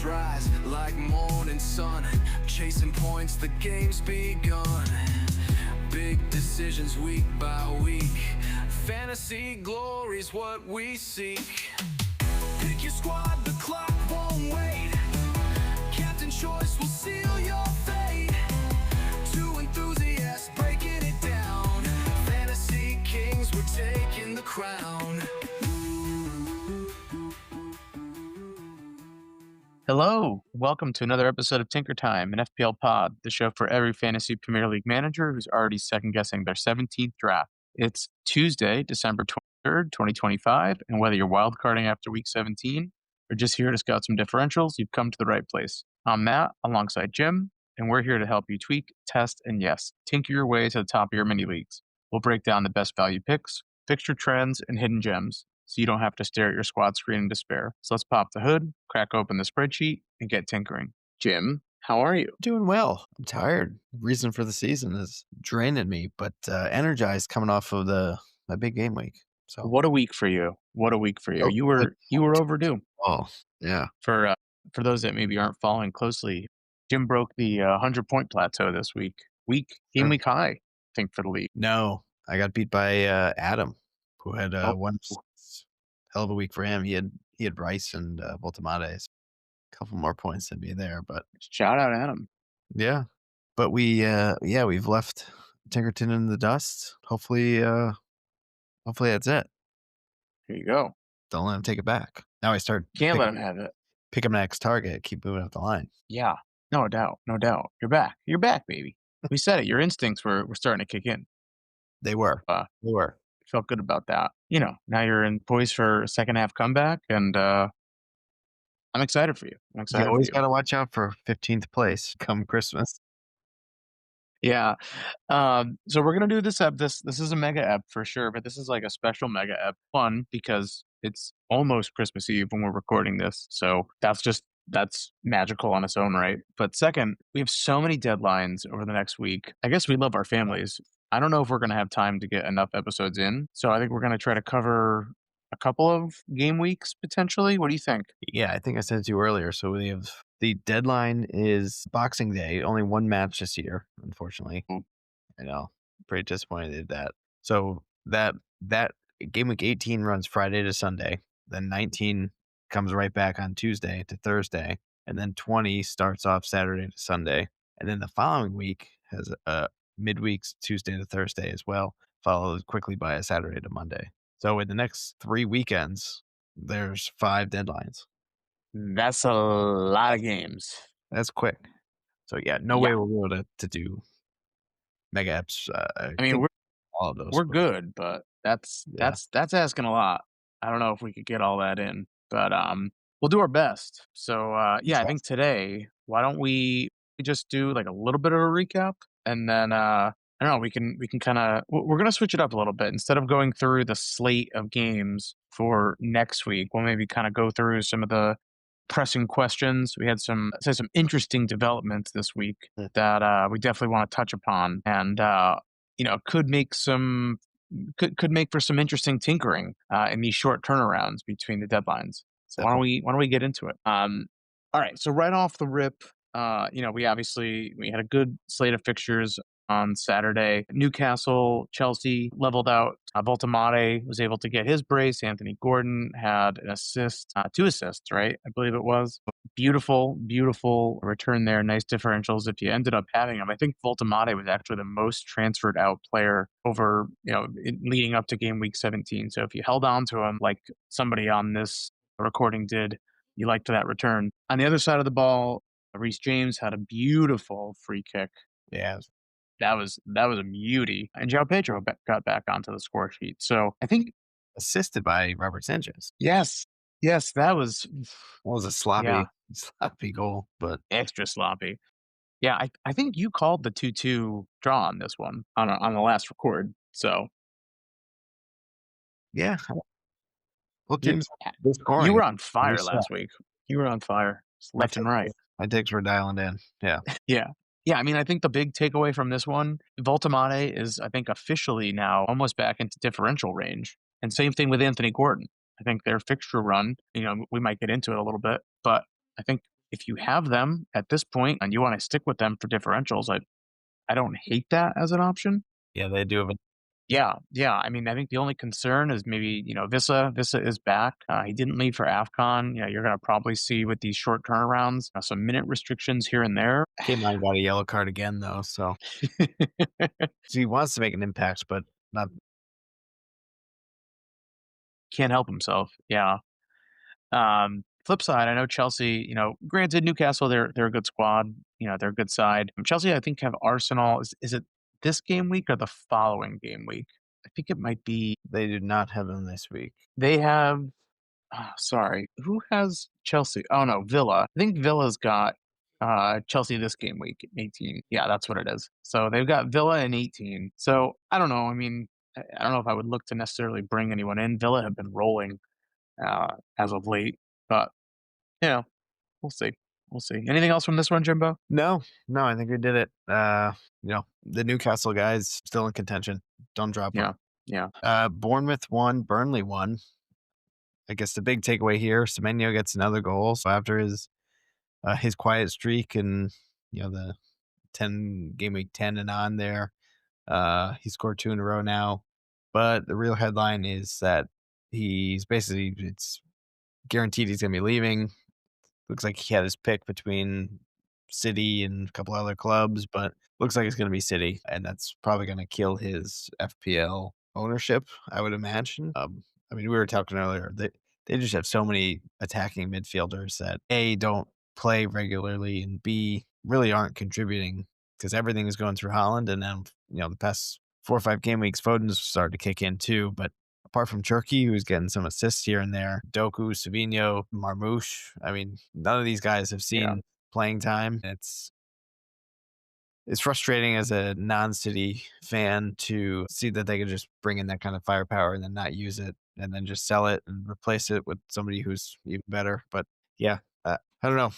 Clouds rise like morning sun, chasing points, the game's begun. Big decisions week by week, fantasy glory's what we seek. Pick your squad, the clock won't wait. Captain choice will seal your fate. Two enthusiasts breaking it down. Fantasy kings, we're taking the crown. Hello, welcome to another episode of Tinker Time, an FPL pod, the show for every fantasy Premier League manager who's already second-guessing their 17th draft. It's Tuesday, December 23rd, 2025, and whether you're wildcarding after week 17 or just here to scout some differentials, you've come to the right place. I'm Matt, alongside Jim, and we're here to help you tweak, test, and yes, tinker your way to the top of your mini leagues. We'll break down the best value picks, fixture trends, and hidden gems, so you don't have to stare at your squad screen in despair. So let's pop the hood, crack open the spreadsheet, and get tinkering. Jim, how are you? Doing well. I'm tired. Reason for the season is draining me, but energized coming off of my big game week. So What a week for you! What a week for you! Oh, You were overdue. oh yeah, For those that maybe aren't following closely, Jim broke the 100-point plateau this week. Game week high, I think, for the league. no, I got beat by Adam, who had one hell of a week for him. He had Rice and Voltamates, a couple more points than me there, but Shout out Adam. yeah. But we've left Tinkerton in the dust. Hopefully that's it. Here you go. Don't let him take it back. Now I start Can't let him have it. pick him next target, keep moving up the line. Yeah, no doubt. You're back, baby. We said it. Your instincts were starting to kick in. They were. Felt good about that. Now you're in poised for a second half comeback, and I'm excited for you. You always got to watch out for 15th place come Christmas. Yeah. So we're gonna do this ep. This is a mega ep for sure, but this is like a special mega ep. One, because it's almost Christmas Eve when we're recording this, so that's magical on its own right. But second, we have so many deadlines over the next week. I guess we love our families. I don't know if we're going to have time to get enough episodes in, so I think we're going to try to cover a couple of game weeks potentially. What do you think? Yeah, I think I said it to you earlier. So we have the deadline is Boxing Day. Only one match this year, unfortunately. I know, pretty disappointed at that. So that game week 18 runs Friday to Sunday. Then 19 comes right back on Tuesday to Thursday, and then 20 starts off Saturday to Sunday, and then the following week has midweeks Tuesday to Thursday as well, followed quickly by a Saturday to Monday. So in the next 3 weekends, there's 5 deadlines. That's a lot of games. That's quick. So yeah, no way we'll be able to do mega eps. I mean, we're all of those. We're good, but that's asking a lot. I don't know if we could get all that in, but we'll do our best. So I think today, why don't we just do like a little bit of a recap, and then I don't know, we can kind of, we're gonna switch it up a little bit. Instead of going through the slate of games for next week, we'll maybe kind of go through some of the pressing questions. We had some interesting developments this week that we definitely want to touch upon, and could make for some interesting tinkering in these short turnarounds between the deadlines. So why don't we get into it? All right. So right off the rip, we had a good slate of fixtures on Saturday. Newcastle, Chelsea leveled out. Voltamade was able to get his brace. Anthony Gordon had an assist, 2 assists, right? I believe it was. Beautiful return there. Nice differentials if you ended up having him. I think Voltamade was actually the most transferred out player over, leading up to game week 17. So if you held on to him like somebody on this recording did, you liked that return. On the other side of the ball, Reece James had a beautiful free kick. Yeah. That was a beauty. And João Pedro got back onto the score sheet. So I think assisted by Robert Sanchez. Yes, that was a sloppy goal, but extra sloppy. Yeah, I think you called the 2-2 draw on this one on the last record. So yeah. Well, Jim, you were on fire last week. You were on fire left and right. My takes were dialing in. Yeah. Yeah, I mean, I think the big takeaway from this one, Voltamade is, I think, officially now almost back into differential range. And same thing with Anthony Gordon. I think their fixture run, we might get into it a little bit, but I think if you have them at this point and you want to stick with them for differentials, I don't hate that as an option. Yeah, they do have a Yeah, yeah. I mean, I think the only concern is maybe, Vissa. Vissa is back. He didn't leave for AFCON. You're going to probably see with these short turnarounds some minute restrictions here and there. K-Mine got a yellow card again, though, so he wants to make an impact, but not. Can't help himself. Yeah. Flip side, I know Chelsea, granted Newcastle, they're a good squad, they're a good side. Chelsea, I think, have Arsenal. Is it this game week or the following game week? I think it might be. They do not have them this week. They have. Sorry, who has Chelsea? Oh no, Villa. I think Villa's got Chelsea this game week, 18. Yeah, that's what it is. So they've got Villa in 18. So I don't know. I mean, I don't know if I would look to necessarily bring anyone in. Villa have been rolling as of late, but you know, we'll see. We'll see. Anything else from this one, Jimbo? No, I think we did it. The Newcastle guys still in contention. Don't drop them. Yeah. Bournemouth won, Burnley won. I guess the big takeaway here, Semenyo gets another goal. So after his quiet streak and the 10 game week 10 and on there, he scored 2 in a row now. But the real headline is that it's guaranteed he's gonna be leaving. Looks like he had his pick between City and a couple other clubs, but looks like it's going to be City, and that's probably going to kill his FPL ownership, I would imagine. I mean, we were talking earlier. They just have so many attacking midfielders that A, don't play regularly, and B, really aren't contributing because everything is going through Holland. And then, the past 4 or 5 game weeks, Foden's started to kick in too. But apart from Turkey, who's getting some assists here and there, Doku, Savino, Marmoush, I mean, none of these guys have seen playing time. It's frustrating as a non-City fan to see that they could just bring in that kind of firepower and then not use it and then just sell it and replace it with somebody who's even better. But yeah, I don't know.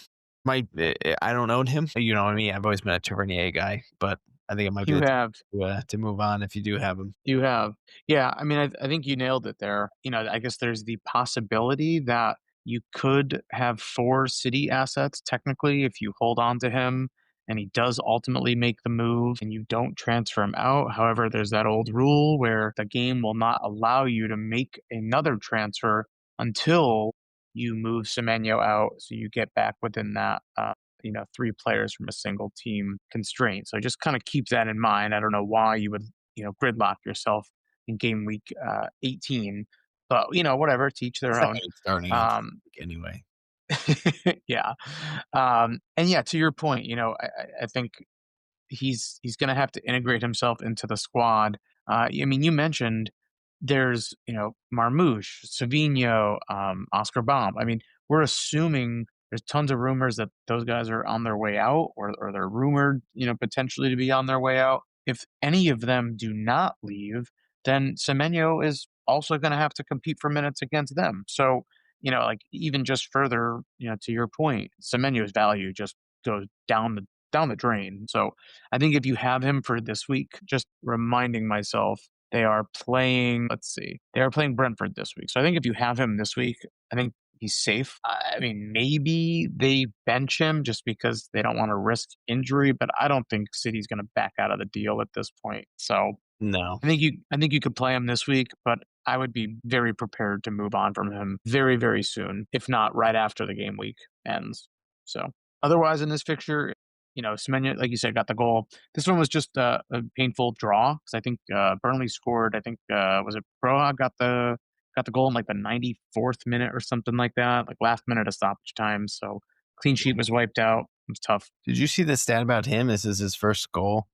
I don't own him. You know what I mean? I've always been a Tavernier guy, but I think it might be You the have. time to move on if you do have him. You have. Yeah, I mean, I think you nailed it there. I guess there's the possibility that you could have 4 City assets technically if you hold on to him and he does ultimately make the move and you don't transfer him out. However, there's that old rule where the game will not allow you to make another transfer until you move Semenyo out, so you get back within that 3 players from a single team constraint. So just kind of keep that in mind. I don't know why you would gridlock yourself in game week 18, but whatever, teach their own. Starting anyway. Yeah. And yeah, to your point, I think he's going to have to integrate himself into the squad. I mean, you mentioned there's, Marmoush, Savino, Oscar Baum. I mean, we're assuming there's tons of rumors that those guys are on their way out or they're rumored, potentially to be on their way out. If any of them do not leave, then Semenyo is also going to have to compete for minutes against them. So, like even just further, to your point, Semenyo's value just goes down the drain. So I think if you have him for this week, just reminding myself they are playing, they are playing Brentford this week. So I think if you have him this week, I think he's safe. I mean, maybe they bench him just because they don't want to risk injury, but I don't think City's going to back out of the deal at this point. So No. I think you could play him this week, but I would be very prepared to move on from him very, very soon, if not right after the game week ends. So otherwise in this fixture, Semenyo, like you said, got the goal. This one was just a painful draw because I think Burnley scored. I think was it Broha got the goal in like the 94th minute or something like that, like last minute of stoppage time. So clean sheet was wiped out. It was tough. Did you see the stat about him? This is his first goal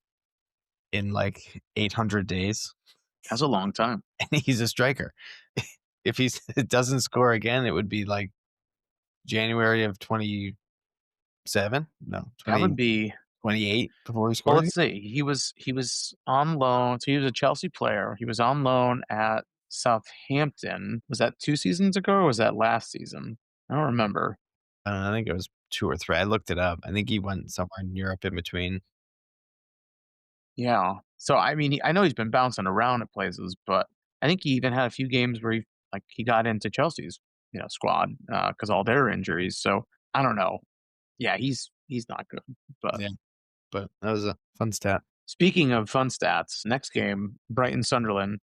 in like 800 days. That's a long time. And he's a striker. If he doesn't score again, it would be like January of 27. No, 20, That would be 28 before he Well, scored. let's see. He was on loan. So he was a Chelsea player. He was on loan at Southampton. Was that 2 seasons ago or was that last season? I don't remember. I think it was 2 or 3. I looked it up. I think he went somewhere in Europe in between. Yeah. So I mean, I know he's been bouncing around at places, but I think he even had a few games where he got into Chelsea's squad because all their injuries. So I don't know. Yeah, he's not good. But Yeah, but that was a fun stat. speaking of fun stats, next game, Brighton Sunderland,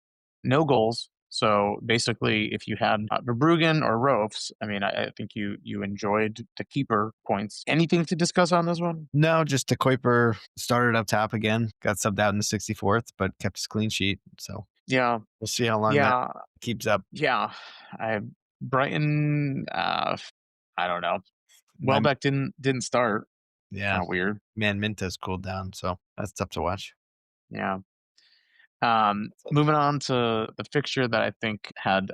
no goals. So basically, if you had Verbruggen or Rofs, I mean, I think you enjoyed the keeper points. Anything to discuss on this one? No, just the Kuiper started up top again, got subbed out in the 64th, but kept his clean sheet. So Yeah, we'll see how long that yeah, keeps up. yeah. I Brighton. I don't know. My Welbeck didn't start. yeah, Kind of weird. man, Minta's cooled down, so that's tough to watch. Yeah. Moving on to the fixture that I think had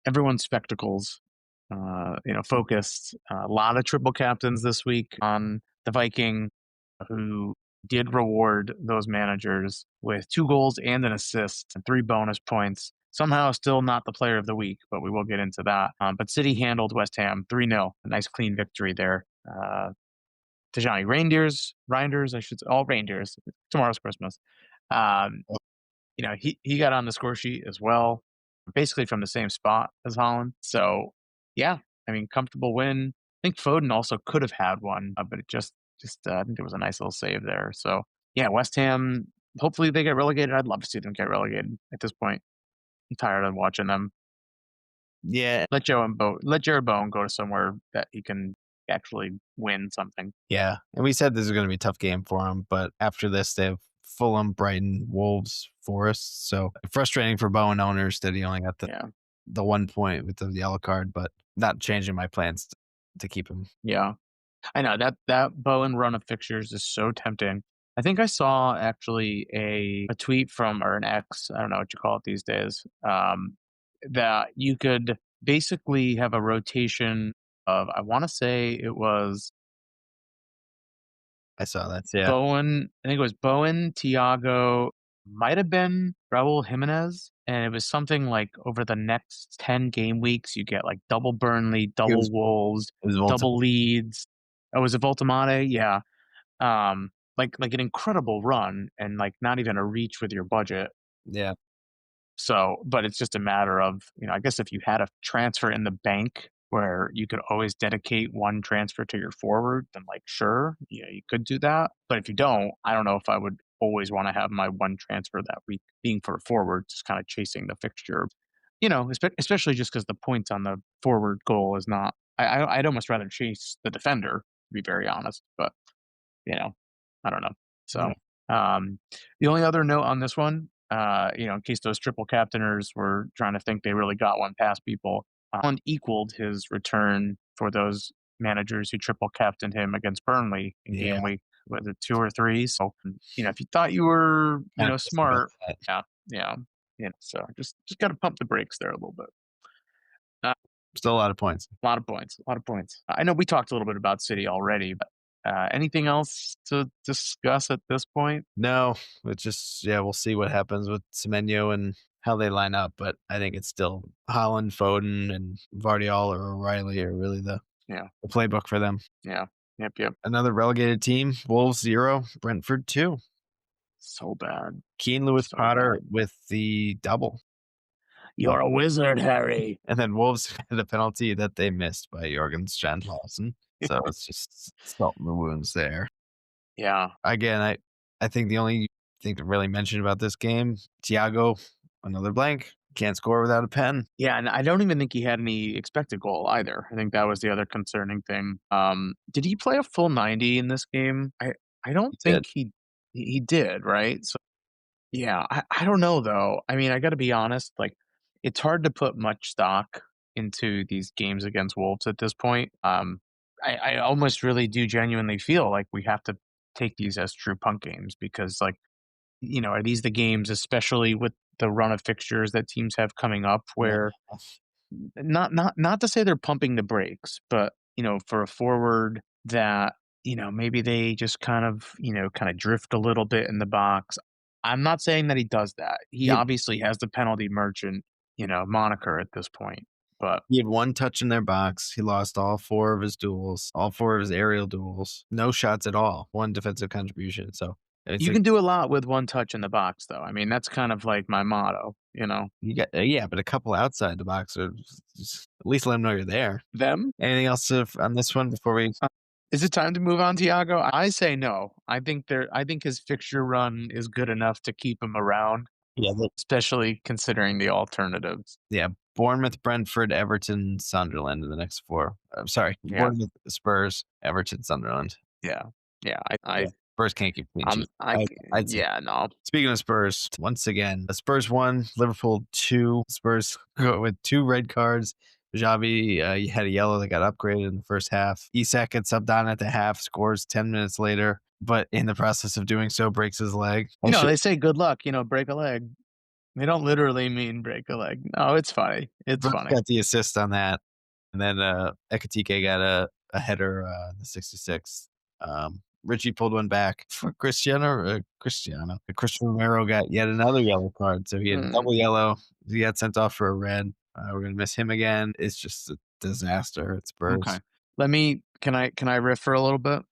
everyone's spectacles, focused. A lot of triple captains this week on the Viking, who did reward those managers with 2 goals and an assist and 3 bonus points. Somehow, still not the player of the week, but we will get into that. But City handled West Ham 3-0. A nice clean victory there. Tajani Reinders, I should say, all reindeers. Tomorrow's Christmas. Um, he got on the score sheet as well, basically from the same spot as Holland. So, yeah, I mean, comfortable win. I think Foden also could have had one, but it just I think there was a nice little save there. So, yeah, West Ham. Hopefully they get relegated. I'd love to see them get relegated at this point. I'm tired of watching them. Yeah, Let Jared Bowen go to somewhere that he can actually win something. yeah. And we said this is going to be a tough game for him, but after this, they have Fulham, Brighton, Wolves, Forest. So frustrating for Bowen owners that he only got the 1 point with the yellow card, but not changing my plans to keep him. Yeah. I know that Bowen run of fixtures is so tempting. I think I saw actually a tweet from or an X, I don't know what you call it these days, that you could basically have a rotation of I want to say it was I saw that. Yeah. Bowen. I think it was Bowen, Tiago, might have been Raul Jimenez, and it was something like over the next 10 game weeks, you get like double Burnley, double Wolves, It was Volta. double Leeds. Oh, was it Voltamade? Yeah. Like an incredible run and like not even a reach with your budget. Yeah. So, but it's just a matter of, I guess if you had a transfer in the bank where you could always dedicate one transfer to your forward, then like, sure, you could do that. But if you don't, I don't know if I would always want to have my one transfer that week being for a forward, just kind of chasing the fixture, especially just because the points on the forward goal is not, I'd almost rather chase the defender, to be very honest. But I don't know. So, the only other note on this one, in case those triple captainers were trying to think they really got one past people, Holland equaled his return for those managers who triple captained him against Burnley in game week, was it 2 or 3? So, if you thought you were, smart, yeah. So just got to pump the brakes there a little bit. Still a lot of points. A lot of points. I know we talked a little bit about City already, but anything else to discuss at this point? No, it's just, we'll see what happens with Semenyo and how they line up. But I think it's still Holland, Foden, and Vardiol or O'Reilly are really the playbook for them. Yeah. Yep. Another relegated team, Wolves 0, Brentford 2. So bad. Keane Lewis Potter with the double. You're a wizard, Harry. And then Wolves had a penalty that they missed by Jorgen Strandhausen. So it's just salt in the wounds there. Yeah. Again, I think the only thing to really mention about this game, Thiago, another blank, can't score without a pen. Yeah, and I don't even think he had any expected goal either. I think that was the other concerning thing. Did he play a full 90 in this game? I don't think he did, right? So yeah, I don't know though. I mean, I got to be honest, like it's hard to put much stock into these games against Wolves at this point. I almost really do genuinely feel like we have to take these as true punk games because, like, are these the games, especially with the run of fixtures that teams have coming up, where not to say they're pumping the brakes, but for a forward that maybe they just kind of drift a little bit in the box. I'm not saying that he does that. He obviously has the penalty merchant moniker at this point. But he had 1 touch in their box. He lost all 4 of his duels, all 4 of his aerial duels. No shots at all. 1 defensive contribution. So you can do a lot with 1 touch in the box, though. I mean, that's kind of like my motto. You got but a couple outside the box, or just at least let them know you're there. Them? Anything else on this one before we? Is it time to move on, Thiago? I say no. I think his fixture run is good enough to keep him around, Yeah, especially considering the alternatives. yeah. Bournemouth, Brentford, Everton, Sunderland in the next 4. I'm sorry, Yeah, Bournemouth, Spurs, Everton, Sunderland. yeah, yeah. Yeah, Spurs can't keep clean sheets. I'd say. Yeah, no. Speaking of Spurs, once again, the Spurs won, Liverpool 2. Spurs go with 2 red cards. Xavi had a yellow that got upgraded in the first half. Isak gets subbed on at the half, scores 10 minutes later, but in the process of doing so, breaks his leg. They say good luck, break a leg. They don't literally mean break a leg. No, it's funny. It's Brooks funny. got the assist on that. And then Ekatike got a header in the 66th. Richie pulled one back for Cristiano. Christian Romero got yet another yellow card. So he had a double yellow. He got sent off for a red. We're going to miss him again. It's just a disaster at Spurs. Okay. Can I riff for a little bit?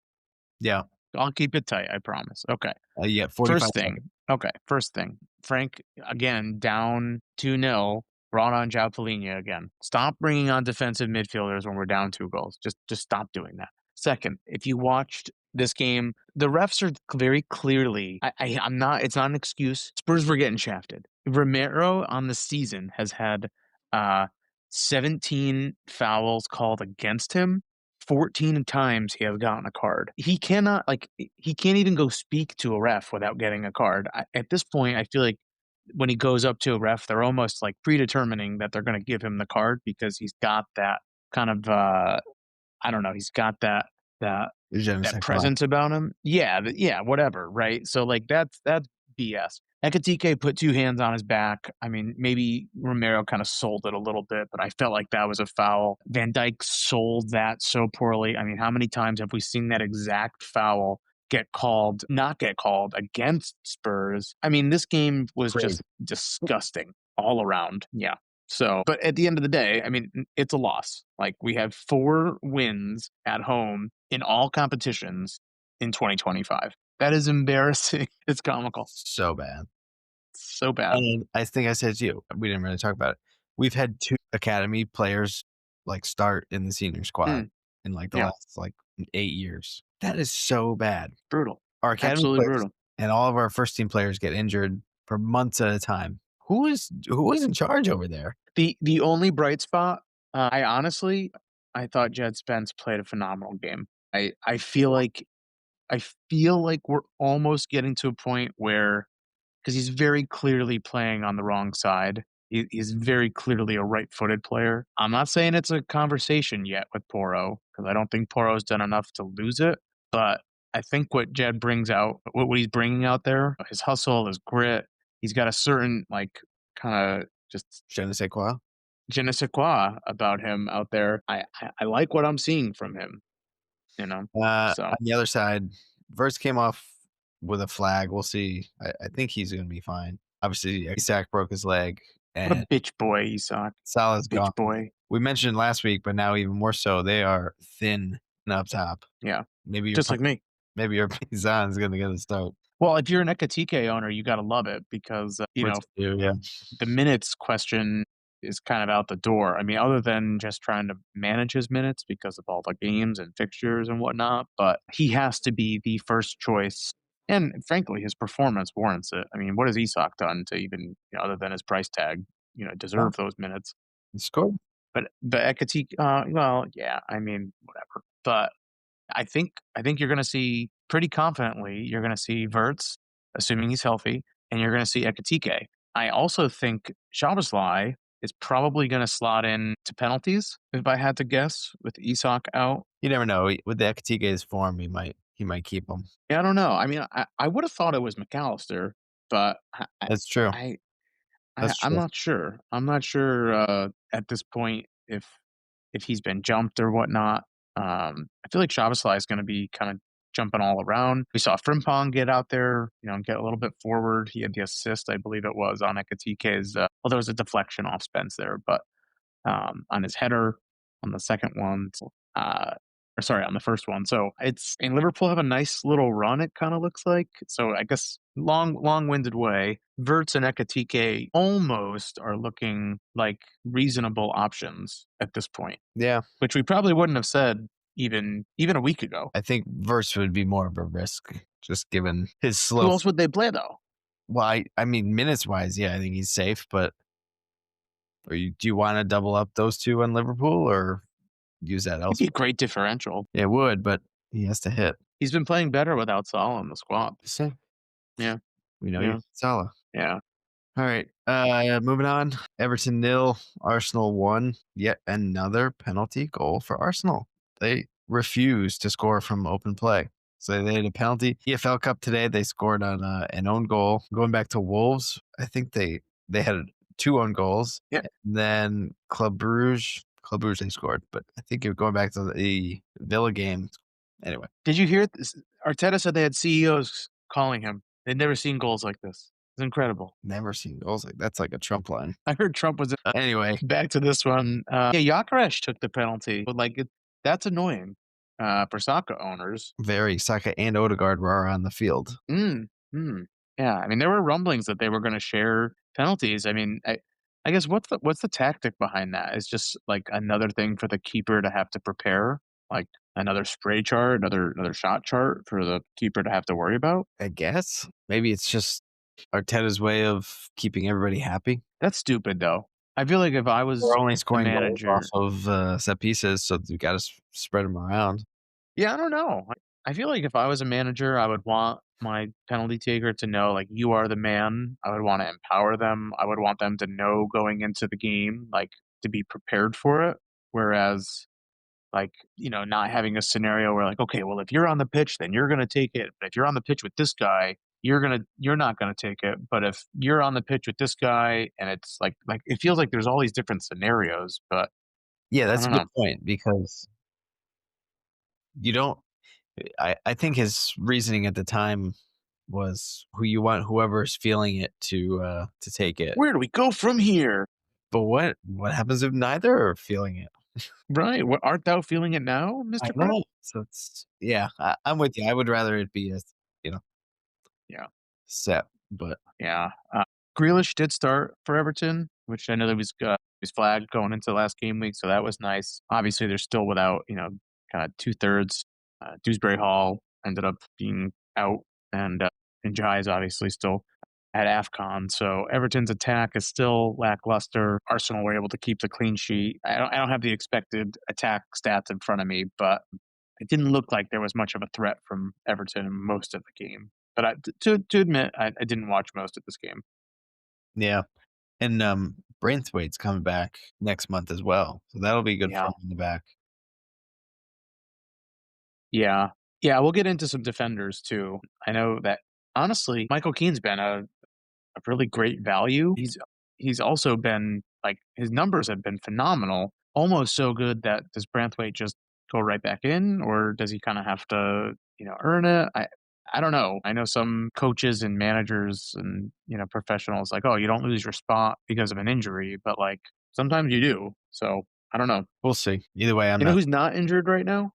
Yeah. I'll keep it tight, I promise. Okay. You got 45 First thing. seconds. Okay. First thing. Frank, again, down 2-0, brought on João Palhinha again. Stop bringing on defensive midfielders when we're down 2 goals. Just stop doing that. Second, if you watched this game, the refs are very clearly, I'm not, it's not an excuse. Spurs were getting shafted. Romero on the season has had 17 fouls called against him. 14 times he has gotten a card. He can't even go speak to a ref without getting a card. At this point, I feel like when he goes up to a ref, they're almost like predetermining that they're going to give him the card because he's got that kind of, I don't know, he's got that presence about him. Yeah, whatever, right? So like that's BS. Ekatike put 2 hands on his back. I mean, maybe Romero kind of sold it a little bit, but I felt like that was a foul. Van Dijk sold that so poorly. I mean, how many times have we seen that exact foul not get called against Spurs? I mean, this game was just disgusting all around. Yeah. So, but at the end of the day, I mean, it's a loss. Like we have 4 wins at home in all competitions in 2025. That is embarrassing. It's comical. So bad. So bad. And I think I said to you, we didn't really talk about it. We've had 2 academy players like start in the senior squad in like the last like 8 years. That is so bad. Brutal. Our academy Absolutely players brutal. and all of our first team players get injured for months at a time. Who is in charge over there? The only bright spot, I thought Jed Spence played a phenomenal game. I feel like we're almost getting to a point where, because he's very clearly playing on the wrong side. He's very clearly a right-footed player. I'm not saying it's a conversation yet with Porro, because I don't think Porro's done enough to lose it. But I think what Jed brings out, what he's bringing out there, his hustle, his grit, he's got a certain like kind of just Je ne sais quoi. Je ne sais quoi about him out there. I like what I'm seeing from him. So on the other side, Verts came off with a flag. We'll see. I think he's going to be fine. Obviously, Isak broke his leg. What a bitch boy, Isak. Salah's bitch gone. boy. We mentioned last week, but now even more so, they are thin and up top. Yeah, maybe just like me. Maybe your Pizan is going to get a start. Well, if you're an Ekatike owner, you got to love it because the minutes question is kind of out the door. I mean, other than just trying to manage his minutes because of all the games and fixtures and whatnot, but he has to be the first choice. And frankly, his performance warrants it. I mean, what has Isak done to even, other than his price tag, deserve those minutes? He scored. But Ekatike, well, yeah, I mean, whatever. But I think you're going to see pretty confidently. You're going to see Verts, assuming he's healthy, and you're going to see Ekatike. I also think Szoboszlai is probably going to slot in to penalties, if I had to guess, with Isak out. You never know. With the Ekatike's form, he might keep him. Yeah, I don't know. I mean, I would have thought it was McAllister, but that's true. I'm not sure. I'm not sure at this point if he's been jumped or whatnot. I feel like Szoboszlai is going to be kind of jumping all around. We saw Frimpong get out there, get a little bit forward. He had the assist, I believe it was, on Ekatike's. Well, there was a deflection off Spence there, but on his header on the second one, on the first one. So and Liverpool have a nice little run, it kind of looks like. So I guess long-winded way, Verts and Ekatike almost are looking like reasonable options at this point. Yeah. Which we probably wouldn't have said even a week ago. I think Verse would be more of a risk, just given his Who slow. else would they play though? Well, I mean, minutes wise, yeah, I think he's safe. But do you want to double up those two on Liverpool or use that He'd be elsewhere? a great differential. It would, but he has to hit. He's been playing better without Salah in the squad. So Yeah, we know yeah, you Salah. yeah. All right. Moving on. Everton 0, Arsenal 1. Yet another penalty goal for Arsenal. They refused to score from open play. So they had a penalty. EFL Cup today, they scored on an own goal. Going back to Wolves, I think they had 2 own goals. Yeah. And then Club Brugge, they scored. But I think you're going back to the Villa game. Anyway. Did you hear this? Arteta said they had CEOs calling him. They'd never seen goals like this. It's incredible. Never seen goals like that's like a Trump line. I heard Trump was Anyway, back to this one. Yeah, Gyökeres took the penalty, but that's annoying for soccer owners. very Saka and Odegaard were on the field. Yeah, I mean, there were rumblings that they were going to share penalties. I mean, I guess what's the tactic behind that? It's just like another thing for the keeper to have to prepare, like another spray chart, another shot chart for the keeper to have to worry about. I guess maybe it's just Arteta's way of keeping everybody happy. That's stupid, though. I feel like if I was We're only the scoring goals manager, off of set pieces, so you got to spread them around. yeah, I don't know. I feel like if I was a manager, I would want my penalty taker to know, like, you are the man. I would want to empower them. I would want them to know going into the game, like, to be prepared for it. Whereas, like, not having a scenario where, like, okay, well, if you're on the pitch, then you're going to take it. But if you're on the pitch with this guy, you're not going to take it. But if you're on the pitch with this guy, and it's like it feels like there's all these different scenarios. But Yeah, I that's a don't good know. point because you don't. I think his reasoning at the time was who you want, whoever's feeling it to take it. Where do we go from here? But what happens if neither are feeling it? Right? What art thou feeling it now, I Mister Pratt? know. So it's I'm with you. I would rather it be you know Yeah. set, but Yeah. Grealish did start for Everton, which I know that was flagged going into the last game week, so that was nice. Obviously, they're still without, kind of 2/3. Dewsbury Hall ended up being out, and Jai is obviously still at AFCON. So Everton's attack is still lackluster. Arsenal were able to keep the clean sheet. I don't have the expected attack stats in front of me, but it didn't look like there was much of a threat from Everton most of the game. But to admit, I didn't watch most of this game. yeah. And Braithwaite's coming back next month as well, so that'll be good for Yeah. him in the back. Yeah. Yeah, we'll get into some defenders too. I know that honestly, Michael Keane's been a really great value. He's also been like his numbers have been phenomenal, almost so good that does Branthwaite just go right back in, or does he kind of have to, earn it? I don't know. I know some coaches and managers and professionals like, oh, you don't lose your spot because of an injury, but like sometimes you do. So I don't know. We'll see. Either way, I'm You know not. who's not injured right now?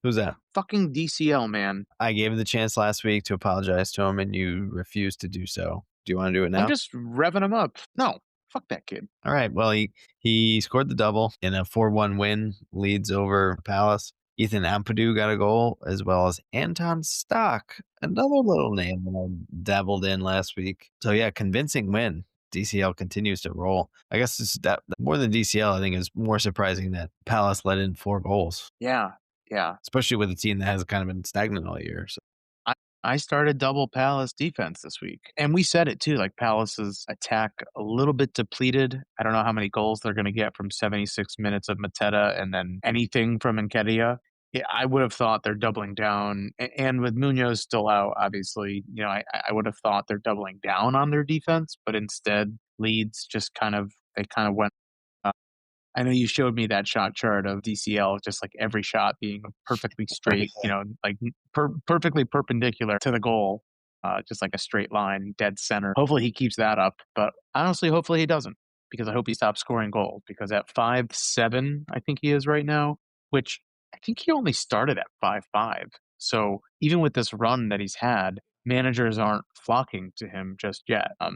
Who's that? Fucking DCL, man. I gave him the chance last week to apologize to him, and you refused to do so. Do you want to do it now? I'm just revving him up. No, fuck that kid. All right. Well, he scored the double in a 4-1 win, leads over Palace. Ethan Ampadu got a goal, as well as Anton Stock, another little name that I dabbled in last week. So yeah, convincing win. DCL continues to roll. I guess that more than DCL, I think is more surprising that Palace let in 4 goals, Yeah, yeah. especially with a team that has kind of been stagnant all year. So I started double Palace defense this week. And we said it too, like Palace's attack a little bit depleted. I don't know how many goals they're going to get from 76 minutes of Mateta and then anything from Nketiah. Yeah, I would have thought they're doubling down. And with Munoz still out, obviously, I would have thought they're doubling down on their defense, but instead Leeds just they kind of went. I know you showed me that shot chart of DCL, just like every shot being perfectly straight, like perfectly perpendicular to the goal, just like a straight line, dead center. Hopefully he keeps that up, but honestly, hopefully he doesn't, because I hope he stops scoring goals. Because at 5'7", I think he is right now, which I think he only started at 5'5". So even with this run that he's had, managers aren't flocking to him just yet. I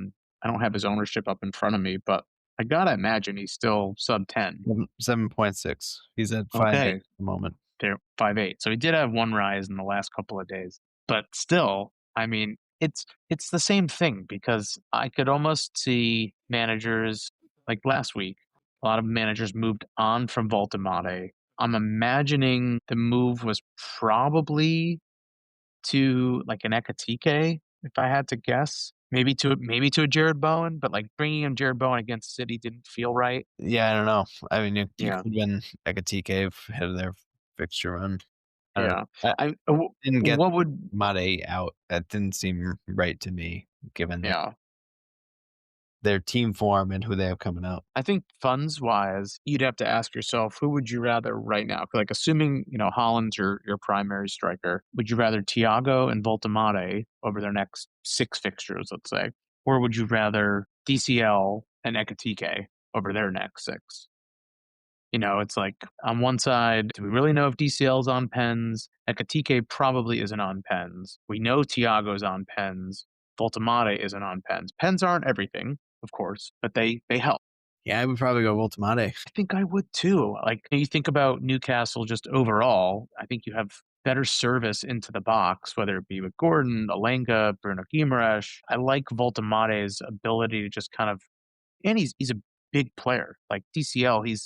don't have his ownership up in front of me, but I gotta imagine he's still sub 10. 7.6. He's at 5 Okay. at the moment. they're 5-8. So he did have one rise in the last couple of days, but still, I mean, it's the same thing because I could almost see managers like last week. A lot of managers moved on from Voltimate. I'm imagining the move was probably to like an Ekatike, if I had to guess. Maybe to a Jared Bowen, but like bringing in Jared Bowen against City didn't feel right. Yeah, I don't know. I mean, it Yeah, could have been like a TK ahead of their fixture run. I don't yeah. know. Didn't get What would Mate out. That didn't seem right to me, given yeah. their team form and who they have coming out. I think funds wise, you'd have to ask yourself, who would you rather right now? Like assuming, Holland's your primary striker, would you rather Thiago and Voltemade over their next 6 fixtures, let's say? Or would you rather DCL and Ekatike over their next 6? It's like on one side, do we really know if DCL's on pens? Ekatike probably isn't on pens. We know Tiago's on pens. Voltemade isn't on pens. Pens aren't everything, of course, but they help. Yeah, I would probably go Voltemade. I think I would too. Like you think about Newcastle just overall, I think you have better service into the box, whether it be with Gordon, Alenga, Bruno Guimaraes. I like Voltemade's ability to just kind of, and he's a big player. Like DCL, he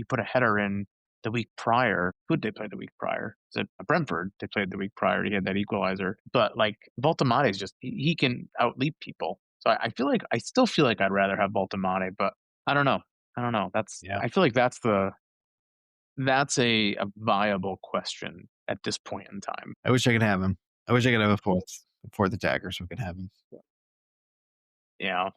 put a header in the week prior. Who did they play the week prior? Is it Brentford? They played the week prior. He had that equalizer. But like Voltemade is just he can outleap people. So I still feel like I'd rather have Voltemade, but I don't know. Yeah. I feel like that's a viable question at this point in time. I wish I could have him. I wish I could have a fourth attacker so we could have him. Yeah.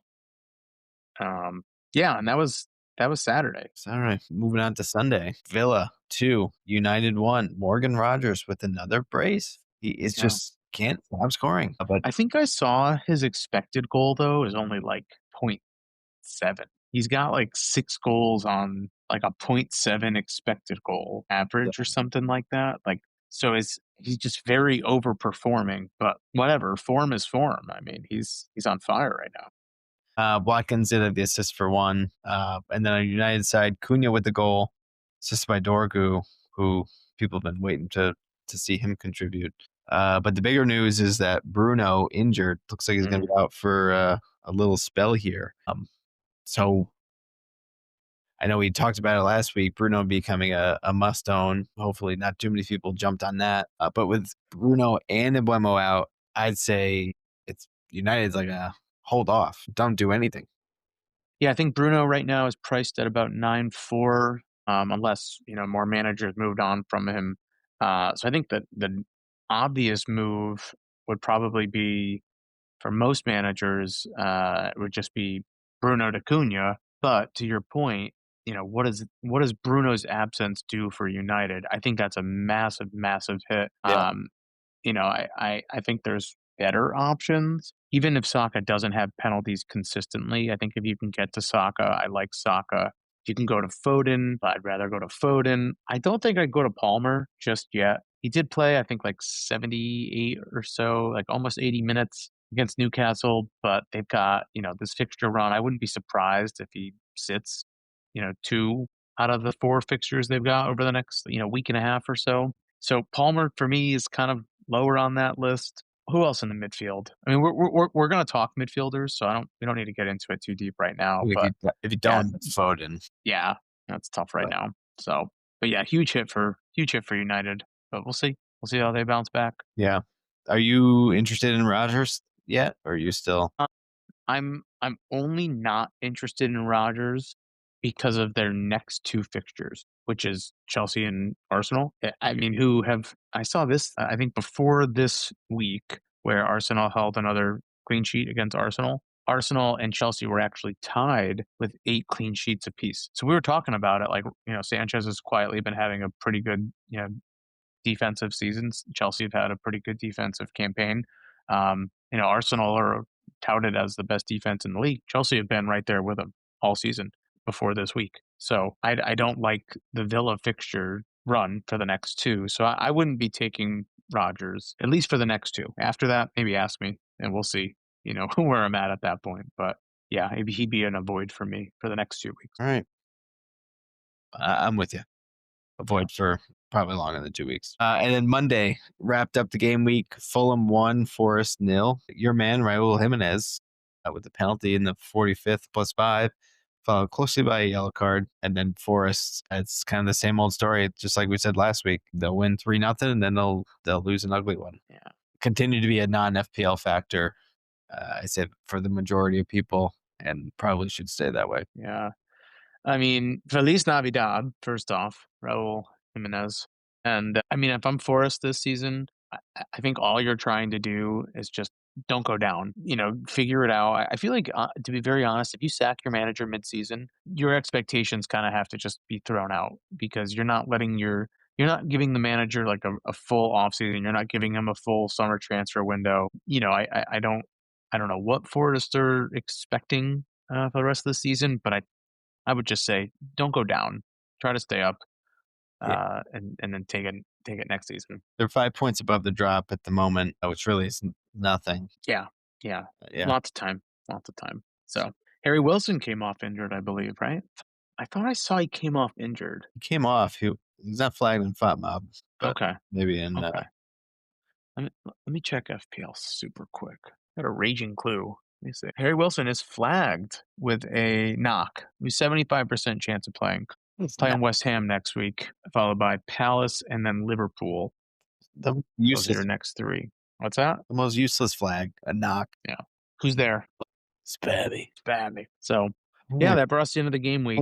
Yeah, and that was Saturday. Saturday. Moving on to Sunday. Villa 2, United 1. Morgan Rogers with another brace. He is Yeah. just can't stop scoring. But I think I saw his expected goal though is only like 0.7. He's got like 6 goals on like a 0.7 expected goal average or something like that. Like so he's just very overperforming, but whatever, form is form. I mean, he's on fire right now. Watkins did the assist for 1. And then on United side, Cunha with the goal, assist by Dorgu, who people have been waiting to see him contribute. But the bigger news is that Bruno injured. Looks like he's going to be out for a little spell here. So I know we talked about it last week. Bruno becoming a must own. Hopefully, not too many people jumped on that. But with Bruno and Embuemo out, I'd say it's United's like a hold off. Don't do anything. Yeah, I think Bruno right now is priced at about 9.4, unless more managers moved on from him. So I think that the obvious move would probably be for most managers. It would just be Bruno to Cunha. But to your point, what does Bruno's absence do for United? I think that's a massive, massive hit. Yeah. I think there's better options. Even if Saka doesn't have penalties consistently, I think if you can get to Saka, I like Saka. You can go to Foden, but I'd rather go to Foden. I don't think I'd go to Palmer just yet. He did play, I think, like 78 or so, like almost 80 minutes against Newcastle, but they've got, this fixture run. I wouldn't be surprised if he sits, 2 out of the 4 fixtures they've got over the next, week and a half or so. So Palmer for me is kind of lower on that list. Who else in the midfield? I mean, we're going to talk midfielders, so we don't need to get into it too deep right now. But If you don't, it's Foden. yeah, that's tough right now. So, but yeah, huge hit for United. But we'll see how they bounce back. Yeah. Are you interested in Rodgers yet, or are you still? I'm only not interested in Rodgers because of their next 2 fixtures, which is Chelsea and Arsenal. I mean, I saw this, I think before this week where Arsenal held another clean sheet against Arsenal. Arsenal and Chelsea were actually tied with 8 clean sheets apiece. So we were talking about it like, Sanchez has quietly been having a pretty good, defensive seasons. Chelsea have had a pretty good defensive campaign. Arsenal are touted as the best defense in the league. Chelsea have been right there with them all season before this week. So I don't like the Villa fixture run for the next 2. So I wouldn't be taking Rodgers, at least for the next 2. After that, maybe ask me and we'll see, where I'm at that point. But yeah, maybe he'd be an avoid for me for the next 2 weeks. All right. I'm with you. Avoid for probably longer than 2 weeks. And then Monday wrapped up the game week. Fulham 1, Forest 0. Your man Raul Jimenez with the penalty in the 45th +5, followed closely by a yellow card. And then Forest, it's kind of the same old story, just like we said last week. They'll win 3-0, and then they'll lose an ugly one. Yeah. Continue to be a non-FPL factor, I say, for the majority of people, and probably should stay that way. Yeah. I mean, Feliz Navidad, first off, Raul Jimenez. And I mean, if I'm Forrest this season, I think all you're trying to do is just don't go down, figure it out. I feel like, to be very honest, if you sack your manager midseason, your expectations kind of have to just be thrown out because you're not giving the manager like a full offseason. You're not giving him a full summer transfer window. I don't know what Forrest are expecting for the rest of the season, but I would just say don't go down. Try to stay up, and then take it next season. They're 5 points above the drop at the moment, which really is nothing. Yeah. Lots of time. So Harry Wilson came off injured, I believe, right? I thought I saw he came off injured. He came off. He's not flagged in FOTMob. Okay. Maybe in. Okay. Let me check FPL super quick. Got a raging clue. Let me see. Harry Wilson is flagged with a knock. He's 75% chance of playing. Playing West Ham next week, followed by Palace and then Liverpool. Those are your next three. What's that? The most useless flag, a knock. Yeah. Who's there? Spabby. So, yeah, that brought us into the game week.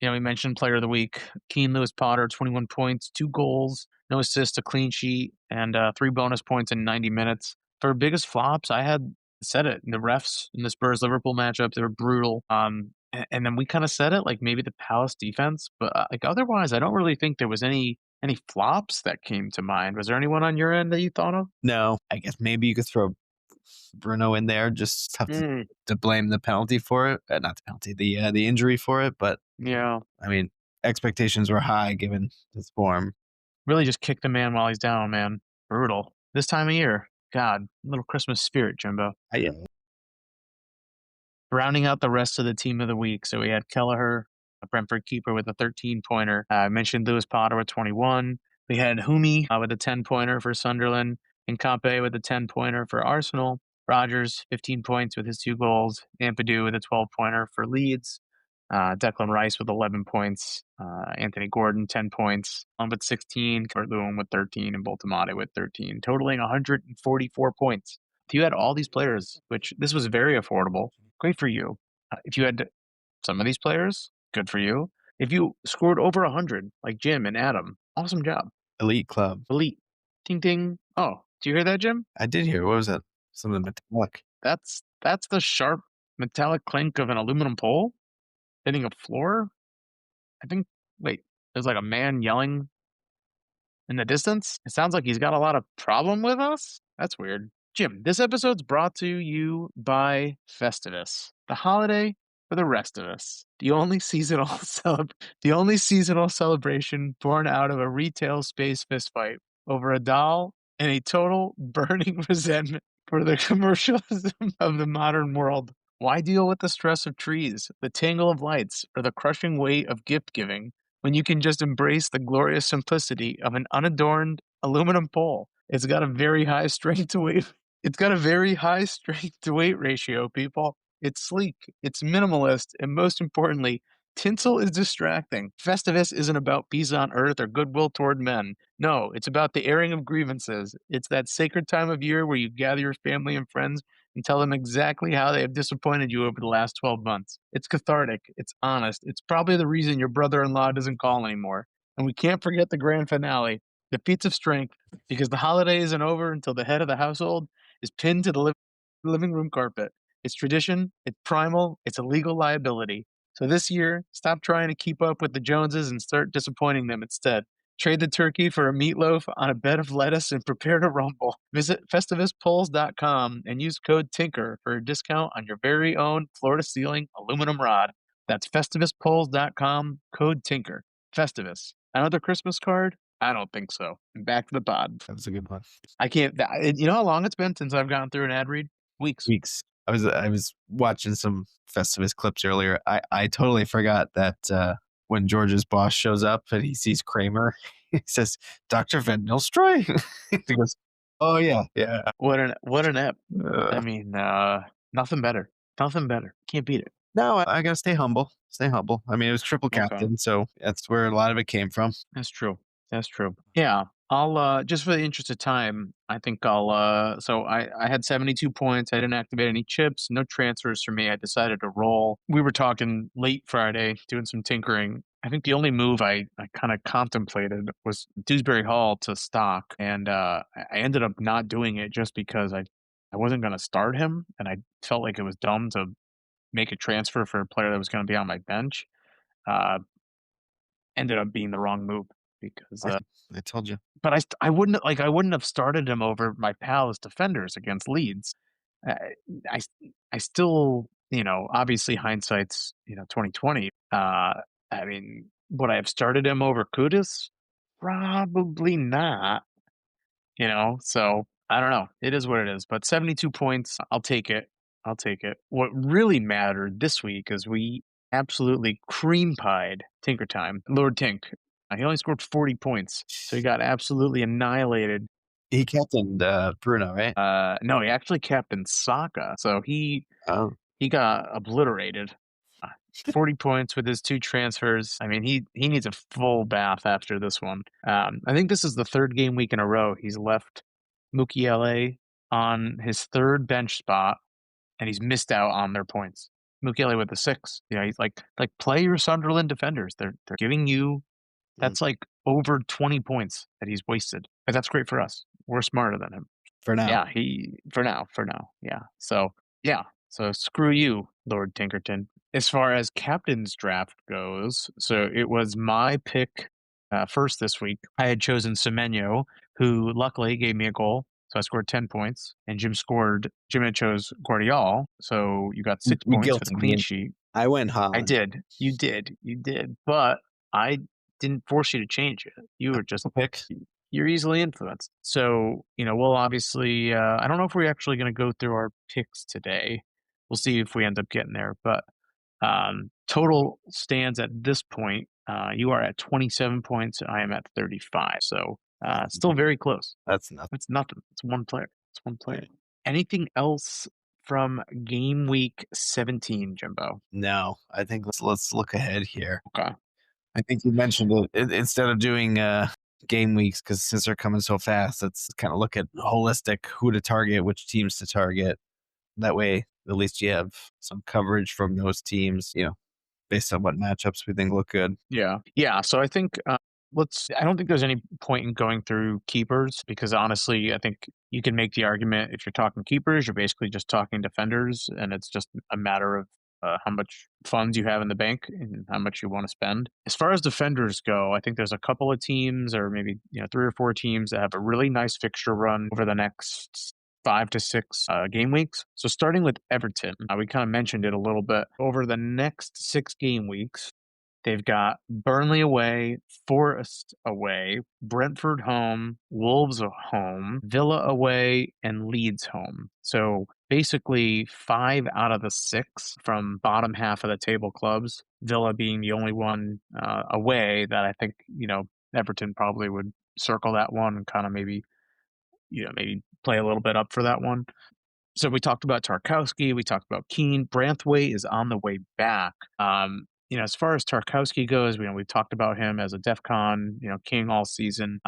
We mentioned player of the week, Keane Lewis Potter, 21 points, 2 goals, no assists, a clean sheet, and 3 bonus points in 90 minutes. For biggest flops, I had said it. The refs in the Spurs-Liverpool matchup, they were brutal. And then we kind of said it, like maybe the Palace defense, but otherwise, I don't really think there was any flops that came to mind. Was there anyone on your end that you thought of? No, I guess maybe you could throw Bruno in there, just have to blame the penalty for it. Not the penalty, the injury for it. But yeah, I mean, expectations were high given his form. Really just kick the man while he's down, man. Brutal. This time of year. God, little Christmas spirit, Jimbo. Yeah. Rounding out the rest of the team of the week. So we had Kelleher, a Brentford keeper with a 13-pointer. I mentioned Lewis Potter with 21. We had Humi with a 10-pointer for Sunderland. And Campe with a 10-pointer for Arsenal. Rogers, 15 points with his 2 goals. Ampadu with a 12-pointer for Leeds. Declan Rice with 11 points. Anthony Gordon, 10 points. Lombard 16. Kurt Lewin with 13. And Boltamade with 13. Totaling 144 points. If you had all these players, which this was very affordable, great for you. If you had some of these players, good for you. If you scored over 100, like Jim and Adam, awesome job. Elite club. Elite. Ding, ding. Oh, do you hear that, Jim? I did hear. What was that? Something metallic. That's the sharp metallic clink of an aluminum pole hitting a floor. I think, wait, there's like a man yelling in the distance. It sounds like he's got a lot of problem with us. That's weird. Jim, this episode's brought to you by Festivus, the holiday for the rest of us. The only seasonal celebration born out of a retail space fistfight over a doll and a total burning resentment for the commercialism of the modern world. Why deal with the stress of trees, the tangle of lights, or the crushing weight of gift giving when you can just embrace the glorious simplicity of an unadorned aluminum pole? It's got a very high strength to weight. It's got a very high strength to weight ratio, people. It's sleek, it's minimalist, and most importantly, tinsel is distracting. Festivus isn't about peace on earth or goodwill toward men. No, it's about the airing of grievances. It's that sacred time of year where you gather your family and friends and tell them exactly how they have disappointed you over the last 12 months. It's cathartic. It's honest. It's probably the reason your brother-in-law doesn't call anymore. And we can't forget the grand finale, the feats of strength, because the holiday isn't over until the head of the household is pinned to the living room carpet. It's tradition, it's primal, it's a legal liability. So this year, stop trying to keep up with the Joneses and start disappointing them instead. Trade the turkey for a meatloaf on a bed of lettuce and prepare to rumble. Visit FestivusPoles.com and use code TINKER for a discount on your very own floor-to-ceiling aluminum rod. That's FestivusPoles.com, code TINKER. Festivus. Another Christmas card? I don't think so. And back to the pod. That was a good one. I can't. You know how long it's been since I've gone through an ad read? Weeks. I was watching some Festivus clips earlier. I totally forgot that when George's boss shows up and he sees Kramer, He says, Dr. Van Nistelrooy? He goes, oh, yeah. What an ep. I Uh, mean, nothing better. Nothing better. Can't beat it. no, I got to stay humble. Stay humble. I mean, it was triple Okay. captain, so that's where a lot of it came from. That's true. That's true. Yeah. I'll just for the interest of time, I think I'll so I had 72 points. I didn't activate any chips, no transfers for me. I decided to roll. We were talking late Friday, doing some tinkering. I think the only move I kind of contemplated was Dewsbury Hall to stock, and I ended up not doing it just because I wasn't going to start him, and I felt like it was dumb to make a transfer for a player that was going to be on my bench. Uh, Ended up being the wrong move because I told you. but I wouldn't have started him over my pals defenders against Leeds. Uh, I I still, obviously hindsight's, 2020. I mean, would I have started him over Kudus? Probably not, so I don't know. It is what it is. But 72 points, I'll take it. I'll take it. What really mattered this week is we absolutely cream pied Tinker Time, Lord Tink. He only scored 40 points, so he got absolutely annihilated. He captained Bruno, right? No, he actually captained Saka, so he Oh, got obliterated. 40 points with his 2 transfers. I mean, he needs a full bath after this one. I think this is the third game week in a row he's left Mukiele on his third bench spot, and he's missed out on their points. Mukiele with the 6. He's like play your Sunderland defenders. They're giving you that's like over 20 points that he's wasted. But that's great for us. We're smarter than him. for now. Yeah, for now. Yeah. So, yeah. So screw you, Lord Tinkerton. As far as captain's draft goes, so it was my pick first this week. I had chosen Semenyo, who luckily gave me a goal. So I scored 10 points, and Jim had chose Guardiola. So you got 6 You points for the guilted clean me. sheet. I went I Holland. did. You did. But I didn't force you to change it. You were just Pick. you're easily influenced. So, we'll obviously I don't know if we're actually going to go through our picks today. We'll see if we end up getting there, but total stands at this point. You are at 27 points. I am at 35. So, still very close. That's nothing. It's nothing. It's one player. Right. Anything else from game week 17, Jimbo? No, I think let's look ahead here. Okay. I think you mentioned it. Instead of doing game weeks, because since they're coming so fast, let's kind of look at holistic who to target, which teams to target. That way, at least you have some coverage from those teams, based on what matchups we think look good. Yeah. So I think I don't think there's any point in going through keepers because honestly, I think you can make the argument if you're talking keepers, you're basically just talking defenders, and it's just a matter of how much funds you have in the bank and how much you want to spend. As far as defenders go, I think there's a couple of teams, or maybe 3 or 4 teams that have a really nice fixture run over the next 5 to 6 game weeks. So starting with Everton, we kind of mentioned it a little bit. Over the next 6 game weeks, they've got Burnley away, Forest away, Brentford home, Wolves home, Villa away, and Leeds home. So basically 5 out of the 6 from bottom half of the table clubs, Villa being the only one away that I think, Everton probably would circle that one and kind of maybe play a little bit up for that one. So we talked about Tarkowski, we talked about Keane. Branthwaite is on the way back. As far as Tarkowski goes, we've talked about him as a DEFCON, king all season.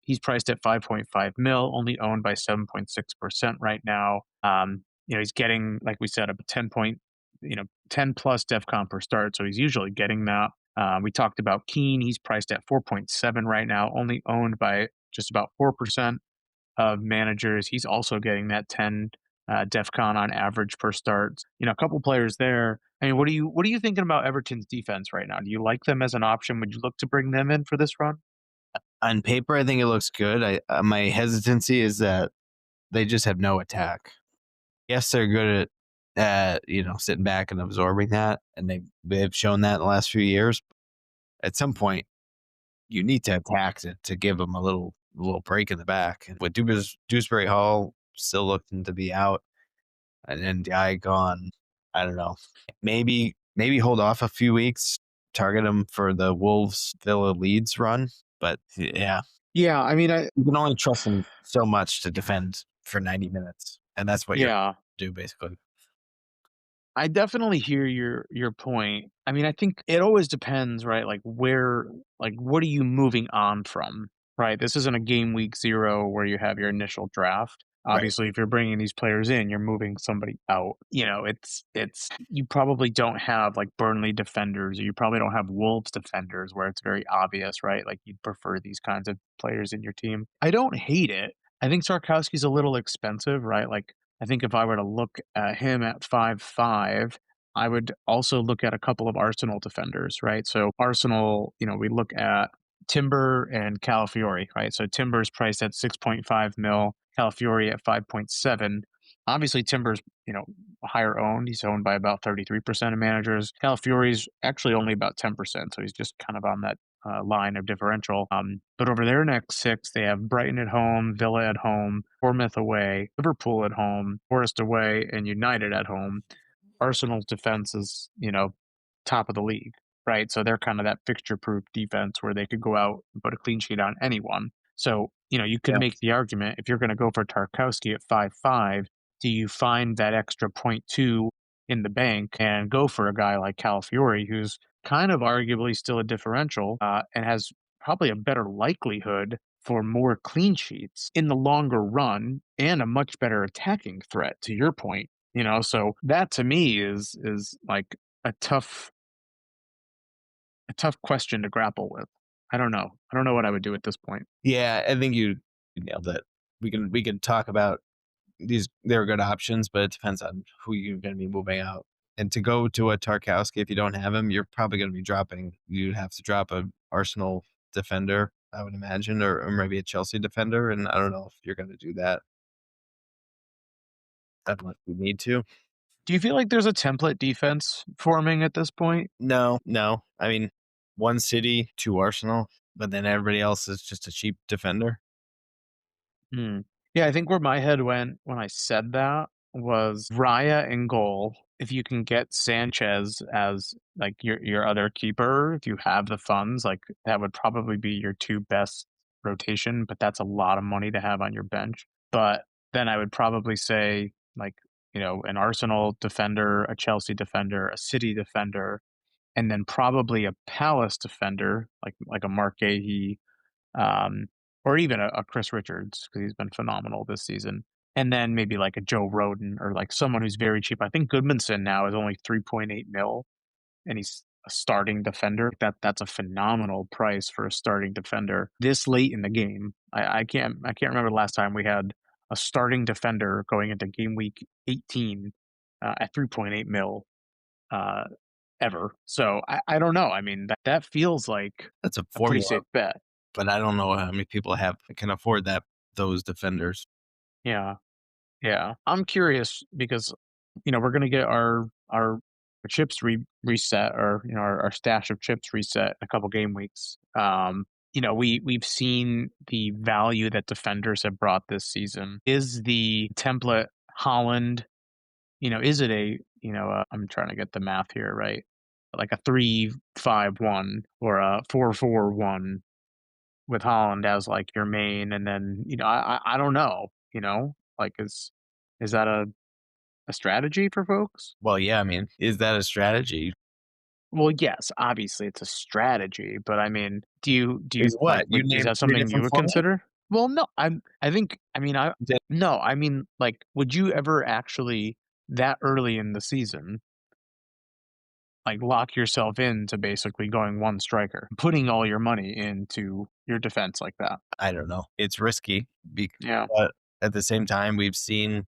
He's priced at 5.5 mil, only owned by 7.6% right now. He's getting, like we said, a 10 plus DEFCON per start, so he's usually getting that. We talked about Keane. He's priced at 4.7 right now, only owned by just about 4% of managers. He's also getting that 10 DEFCON on average per start. A couple players there. I mean, what are you thinking about Everton's defense right now? Do you like them as an option? Would you look to bring them in for this run? On paper, I think it looks good. My hesitancy is that they just have no attack. Yes, they're good at sitting back and absorbing that, and they've shown that in the last few years. At some point, you need to attack to give them a little break in the back. And with Dewsbury Hall still looking to be out, and then Guy gone, I don't know. Maybe hold off a few weeks, target them for the Wolves Villa Leeds run, But yeah, Yeah, I mean, you can only trust him so much to defend for 90 minutes, and that's what you're yeah. do basically. I definitely hear your point. I mean, I think it always depends, right? Like what are you moving on from, right? This isn't a game week 0 where you have your initial draft. Right. Obviously, if you're bringing these players in, you're moving somebody out. You know, it's you probably don't have like Burnley defenders, or you probably don't have Wolves defenders where it's very obvious, right? Like you'd prefer these kinds of players in your team. I don't hate it. I think Sarkowski's a little expensive, right? Like I think if I were to look at him at 5'5", I would also look at a couple of Arsenal defenders, right? So Arsenal, we look at Timber and Calafiori, right? So Timber's priced at 6.5 mil, Calafiori at 5.7. Obviously, Timber's, higher owned. He's owned by about 33% of managers. Calafiori's actually only about 10%, so he's just kind of on that line of differential. But over their next 6, they have Brighton at home, Villa at home, Bournemouth away, Liverpool at home, Forest away, and United at home. Arsenal's defense is, top of the league, right? So they're kind of that fixture-proof defense where they could go out and put a clean sheet on anyone. So, you could Yeah. make the argument if you're going to go for Tarkowski at 5'5", do you find that extra point 0.2 in the bank and go for a guy like Calafiori, who's kind of arguably still a differential and has probably a better likelihood for more clean sheets in the longer run and a much better attacking threat, to your point. So that to me is like a tough question to grapple with. I don't know. I don't know what I would do at this point. Yeah, I think you nailed it. We can talk about these. They're good options, but it depends on who you're going to be moving out. And to go to a Tarkowski, if you don't have him, you're probably going to be dropping. You'd have to drop a Arsenal defender, I would imagine, or maybe a Chelsea defender. And I don't know if you're going to do that unless you need to. Do you feel like there's a template defense forming at this point? No. I mean, one City, two Arsenal, but then everybody else is just a cheap defender. Hmm. Yeah, I think where my head went when I said that was Raya in goal. If you can get Sanchez as like your other keeper, if you have the funds, like that would probably be your 2 best rotation, but that's a lot of money to have on your bench. But then I would probably say like, an Arsenal defender, a Chelsea defender, a City defender, and then probably a Palace defender, like a Mark Gahey, um, or even a Chris Richards because he's been phenomenal this season. And then maybe like a Joe Roden or like someone who's very cheap. I think Goodmanson now is only 3.8 mil, and he's a starting defender. That's a phenomenal price for a starting defender this late in the game. I can't remember the last time we had a starting defender going into game week 18 at 3.8 mil uh, ever. So I don't know. I mean that feels like That's a a pretty formula, safe bet. but I don't know how many people can afford those defenders. Yeah. Yeah. I'm curious because, we're going to get our chips reset or, our stash of chips reset in a couple game weeks. We've seen the value that defenders have brought this season. Is the template Holland, is it I'm trying to get the math here, right? Like a 3-5-1 or a 4-4-1 with Holland as like your main, and then I don't know, like is that a strategy for folks? Well, yeah, I mean, is that a strategy? Well, yes, obviously it's a strategy, but I mean, do you Is like what? You is named that 3 something you different would formats? consider? Well, no, I think I mean I Did no, I mean like would you ever actually that early in the season like lock yourself into basically going one striker, putting all your money into your defense like that? I don't know. It's risky, Yeah. but at the same time, we've seen,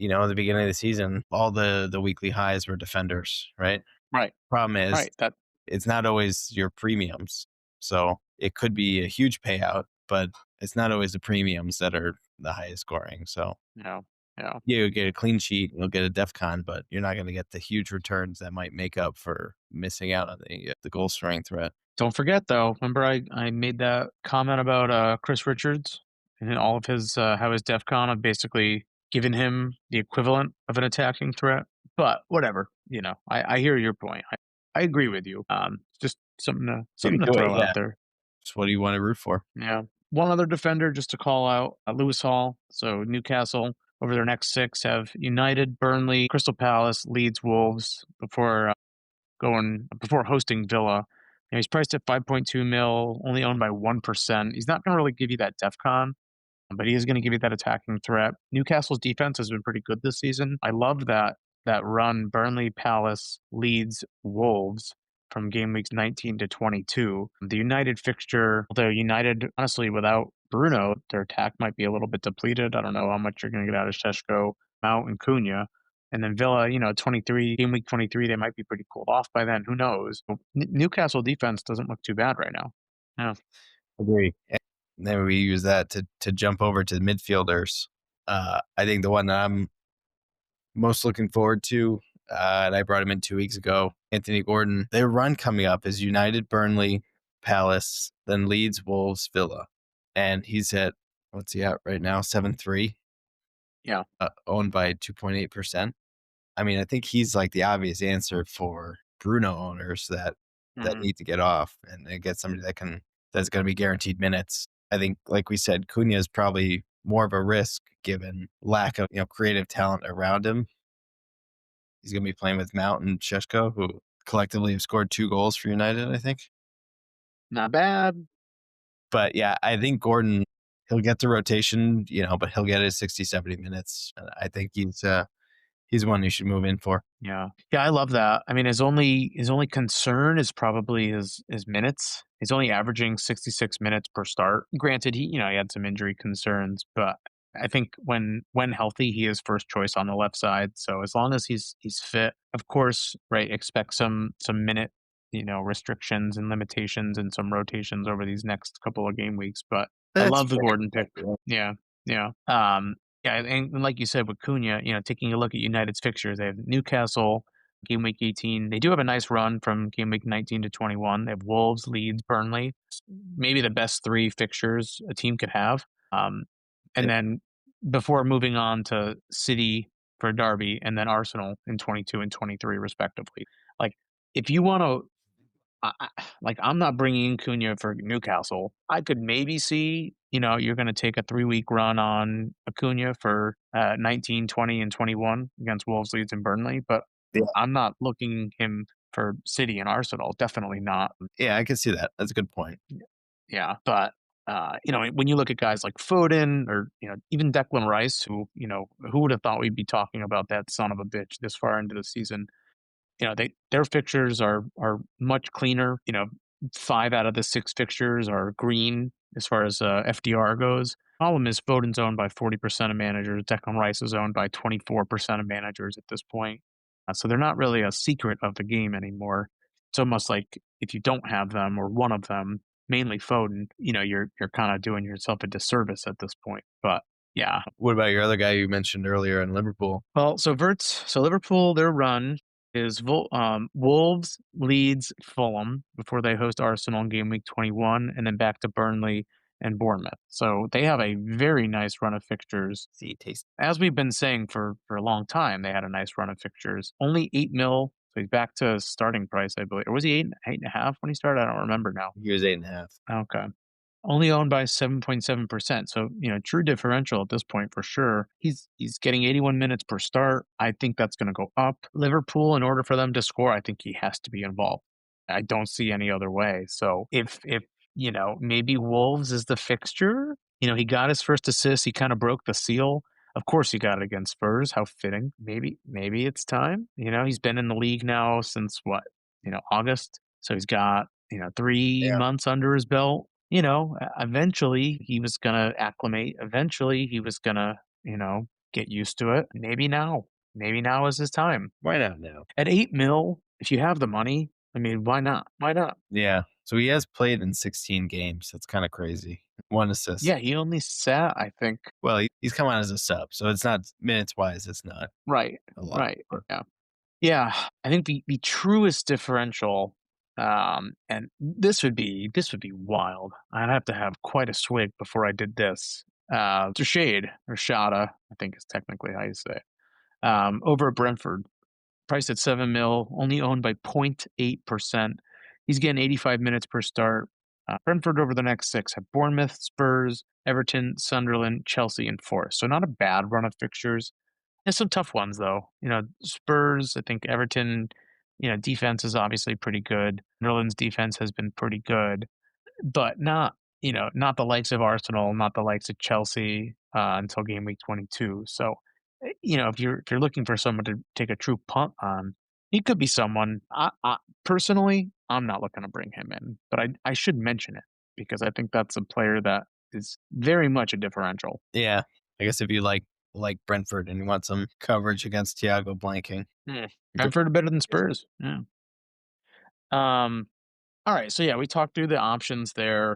at the beginning of the season, all the weekly highs were defenders, right? Right. Problem is, Right. That it's not always your premiums. So it could be a huge payout, but it's not always the premiums that are the highest scoring. So yeah. Yeah. yeah, you'll get a clean sheet, you'll get a def con, but you're not going to get the huge returns that might make up for missing out on the goal scoring threat. Don't forget though, remember I made that comment about Chris Richards and all of his how his DEF CON have basically given him the equivalent of an attacking threat. But whatever, I hear your point. I agree with you. Just something You to can do it, throw out yeah. there. Just what do you want to root for? Yeah. One other defender just to call out, Lewis Hall. So Newcastle over their next 6 have United, Burnley, Crystal Palace, Leeds, Wolves before hosting Villa. He's priced at 5.2 mil, only owned by 1%. He's not going to really give you that DEFCON, but he is going to give you that attacking threat. Newcastle's defense has been pretty good this season. I love that run: Burnley, Palace, Leeds, Wolves from game weeks 19 to 22. The United fixture, although United, honestly, without Bruno, their attack might be a little bit depleted. I don't know how much you're going to get out of Šeško, Mount, and Cunha. And then Villa, 23, game week 23, they might be pretty cooled off by then. Who knows? Newcastle defense doesn't look too bad right now. Yeah. Agree. And then we use that to jump over to the midfielders. I think the one that I'm most looking forward to, and I brought him in 2 weeks ago, Anthony Gordon. Their run coming up is United, Burnley, Palace, then Leeds, Wolves, Villa. And he's at, what's he at right now? 7.3. Yeah. Owned by 2.8%. I mean, I think he's like the obvious answer for Bruno owners that need to get off and get somebody that's going to be guaranteed minutes. I think, like we said, Cunha is probably more of a risk given lack of creative talent around him. He's going to be playing with Mount and Šeško, who collectively have scored 2 goals for United, I think. Not bad. But yeah, I think Gordon, he'll get the rotation, but he'll get his 60, 70 minutes. And I think he's one you should move in for. Yeah. Yeah, I love that. I mean, his only concern is probably his minutes. He's only averaging 66 minutes per start. Granted, he had some injury concerns, but I think when healthy, he is first choice on the left side. So as long as he's fit, of course, right, expect some minute, restrictions and limitations and some rotations over these next couple of game weeks. But I love the Gordon pick. Yeah. Yeah. Yeah, and like you said with Cunha, taking a look at United's fixtures, they have Newcastle, game week 18. They do have a nice run from game week 19 to 21. They have Wolves, Leeds, Burnley, maybe the best 3 fixtures a team could have. And then before moving on to City for Derby and then Arsenal in 22 and 23 respectively. Like, if you want to, I'm not bringing in Cunha for Newcastle. I could maybe see, you're going to take a 3-week run on Acuna for 19, 20, and 21 against Wolves, Leeds, and Burnley, but I'm not looking him for City and Arsenal. Definitely not. Yeah, I can see that. That's a good point. Yeah, but when you look at guys like Foden or even Declan Rice, who would have thought we'd be talking about that son of a bitch this far into the season? Their fixtures are much cleaner. 5 out of the 6 fixtures are green as far as FDR goes. Problem is Foden's owned by 40% of managers. Declan Rice is owned by 24% of managers at this point. So they're not really a secret of the game anymore. It's almost like if you don't have them or one of them, mainly Foden, you're kind of doing yourself a disservice at this point. But yeah. What about your other guy you mentioned earlier in Liverpool? Well, so Liverpool, their run is Wolves, Leeds, Fulham before they host Arsenal in game week 21, and then back to Burnley and Bournemouth. So they have a very nice run of fixtures. As we've been saying for a long time, they had a nice run of fixtures. Only 8 mil, so he's back to starting price, I believe. Or was he 8.5 when he started? I don't remember now. He was 8.5. Okay. Only owned by 7.7%. So, true differential at this point for sure. He's getting 81 minutes per start. I think that's going to go up. Liverpool, in order for them to score, I think he has to be involved. I don't see any other way. So if maybe Wolves is the fixture, he got his first assist. He kind of broke the seal. Of course he got it against Spurs. How fitting. Maybe it's time. He's been in the league now since August. So he's got, 3 months under his belt. Eventually he was going to acclimate. Eventually he was going to, get used to it. Maybe now is his time. Why not now? At 8 mil, if you have the money, I mean, why not? Why not? Yeah. So he has played in 16 games. That's kind of crazy. 1 assist. Yeah, he only sat, I think. Well, he's come on as a sub, so it's not minutes wise. It's not right. A lot. Right. Yeah. Yeah. I think the truest differential. And this would be wild. I'd have to have quite a swig before I did this. Rashada, I think is technically how you say it. Over at Brentford, priced at 7 mil, only owned by 0.8%. He's getting 85 minutes per start. Brentford over the next 6 have Bournemouth, Spurs, Everton, Sunderland, Chelsea, and Forest. So not a bad run of fixtures. There's some tough ones though. Spurs, I think Everton, defense is obviously pretty good. Sunderland's defense has been pretty good, but not the likes of Arsenal, not the likes of Chelsea until game week 22. So, if you're looking for someone to take a true punt on, he could be someone. Personally, I'm not looking to bring him in, but I should mention it because I think that's a player that is very much a differential. Yeah, I guess if you like Brentford and you want some coverage against Thiago blanking, Brentford are better than Spurs. Yeah. All right. So yeah, we talked through the options there.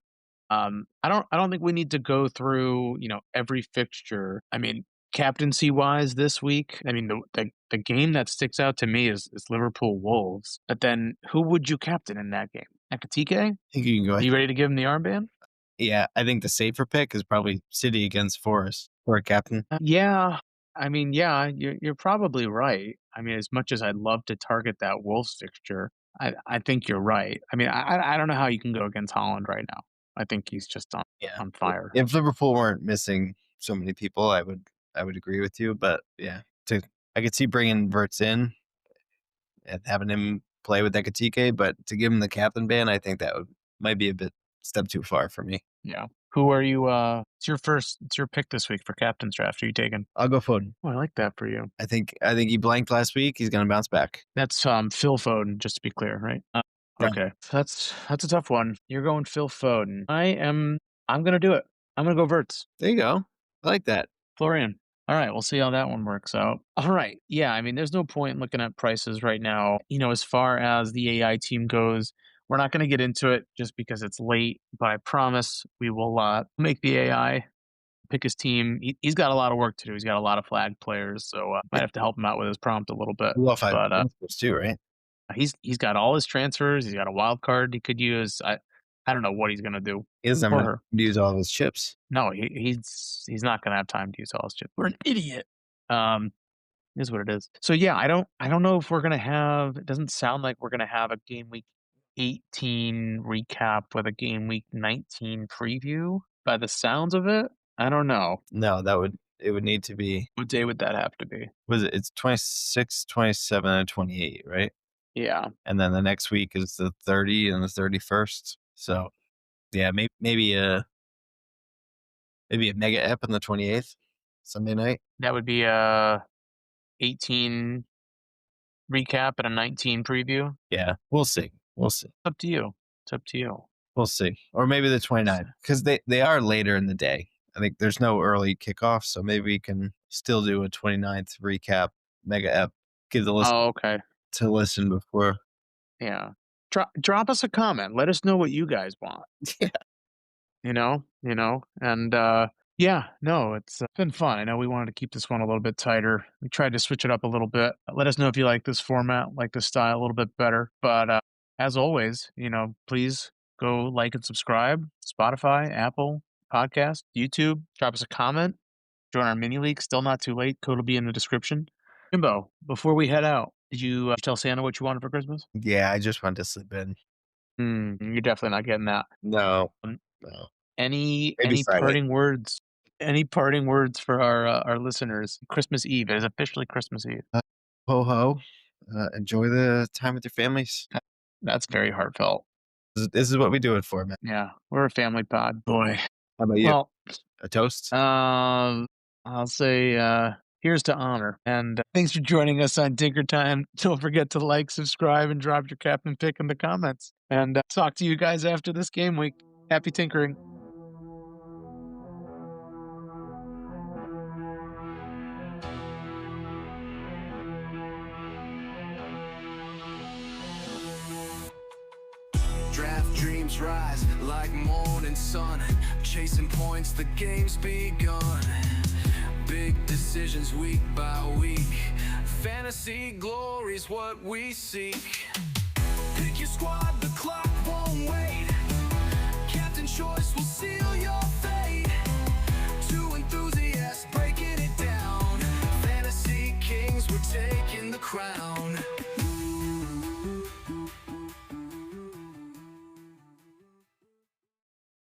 I don't think we need to go through, every fixture. I mean, captaincy wise this week, I mean, the game that sticks out to me is Liverpool Wolves. But then who would you captain in that game? Ekatike? I think you can go Are ahead. you ready to give him the armband? Yeah, I think the safer pick is probably City against Forest for a captain. Yeah. I mean, yeah, you're probably right. I mean, as much as I'd love to target that Wolves fixture, I think you're right. I mean, I don't know how you can go against Holland right now. I think he's just Yeah, on fire. if Liverpool weren't missing so many people, I would agree with you. But yeah, I could see bringing Verts in and having him play with Ekatike, but to give him the captain ban, I think that might be a bit step too far for me. Yeah. Who are you? It's your pick this week for captain's draft. Are you taking? I'll go Foden. Oh, I like that for you. I think he blanked last week. He's going to bounce back. That's Phil Foden, just to be clear, right? Yeah. Okay, that's a tough one. You're going Phil Foden. I'm gonna do it. I'm gonna go Verts. There you go. I like that. Florian. All right, we'll see how that one works out. All right. Yeah, I mean, there's no point in looking at prices right now. As far as the AI team goes, we're not going to get into it just because it's late, but I promise we will make the AI pick his team. He's got a lot of work to do. He's got a lot of flag players, so might have to help him out with his prompt a little bit. Well, But too, right? he's got all his transfers. He's got a wild card he could use. I don't know what he's going to do. He doesn't For have her. to use all of his chips. No, he's not going to have time to use all his chips. We're an idiot. Is what it is. So yeah, I don't know if we're gonna have. It doesn't sound like we're gonna have a game week 18 recap with a game week 19 preview. By the sounds of it, I don't know. No, it would need to be. What day would that have to be? It's 26, 27, and 28, right? Yeah. And then the next week is the 30 and the 31st. So yeah, maybe a mega ep on the 28th, Sunday night. That would be a 18 recap and a 19 preview. Yeah, we'll see. It's up to you. We'll see. Or maybe the 29th, because they are later in the day. I think there's no early kickoff, so maybe we can still do a 29th recap mega ep. Give the listen okay. to listen before. Yeah. Drop us a comment. Let us know what you guys want. Yeah. And yeah, no, it's been fun. I know we wanted to keep this one a little bit tighter. We tried to switch it up a little bit. Let us know if you like this format, like this style a little bit better. But as always, please go like and subscribe. Spotify, Apple Podcast, YouTube. Drop us a comment. Join our mini league. Still not too late. Code will be in the description. Jimbo, before we head out, did you tell Santa what you wanted for Christmas? Yeah, I just wanted to slip in. You're definitely not getting that. No. Any Friday. parting words? Any parting words for our listeners? Christmas Eve. It is officially Christmas Eve. Ho ho. Enjoy the time with your families. That's very heartfelt. This is what we do it for, man. Yeah, we're a family pod. Boy. How about you? Well, a toast? I'll say here's to honor. And thanks for joining us on Tinker Time. Don't forget to like, subscribe, and drop your captain pick in the comments. And talk to you guys after this game week. Happy tinkering. Draft dreams rise like morning sun, chasing points, the game's begun. Big decisions week by week, fantasy glory's what we seek. Pick your squad, the clock won't wait. Captain choice will seal your fate. Two enthusiasts breaking it down. Fantasy kings, we're taking the crown.